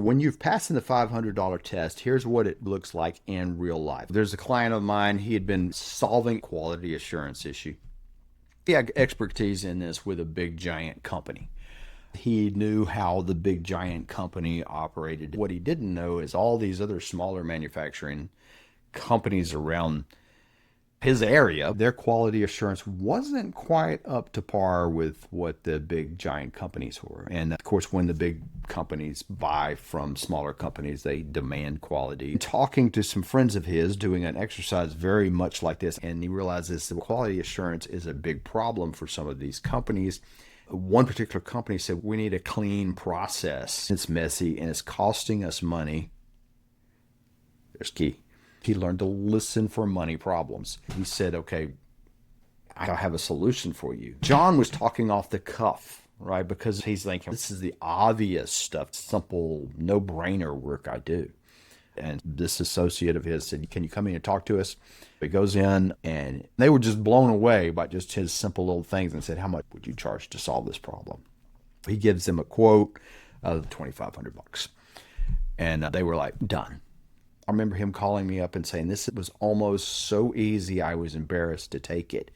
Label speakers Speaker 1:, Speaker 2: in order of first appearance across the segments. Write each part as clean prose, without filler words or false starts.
Speaker 1: When you've passed the $500 test, here's what it looks like in real life. There's a client of mine, he had been solving quality assurance issue. He had expertise in this with a big giant company. He knew how the big giant company operated. What he didn't know is all these other smaller manufacturing companies around his area, their quality assurance wasn't quite up to par with what the big giant companies were. And of course, when the big companies buy from smaller companies, they demand quality. Talking to some friends of his, doing an exercise very much like this, and he realizes the quality assurance is a big problem for some of these companies. One particular company said, we need a clean process. It's messy and it's costing us money. There's key. He learned to listen for money problems. He said, okay, I have a solution for you. John was talking off the cuff, right? Because he's thinking, this is the obvious stuff, simple, no-brainer work I do. And this associate of his said, can you come in and talk to us? He goes in, and they were just blown away by just his simple little things and said, how much would you charge to solve this problem? He gives them a quote of $2,500. And they were like, done. I remember him calling me up and saying, this was almost so easy, I was embarrassed to take it.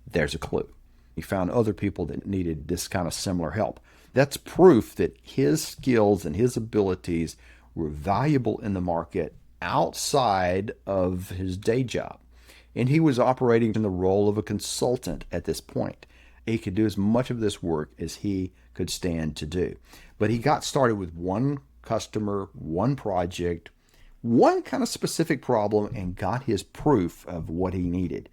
Speaker 1: There's a clue. He found other people that needed this kind of similar help. That's proof that his skills and his abilities were valuable in the market outside of his day job. And he was operating in the role of a consultant at this point. He could do as much of this work as he could stand to do. But he got started with one customer, one project, one kind of specific problem, and got his proof of what he needed.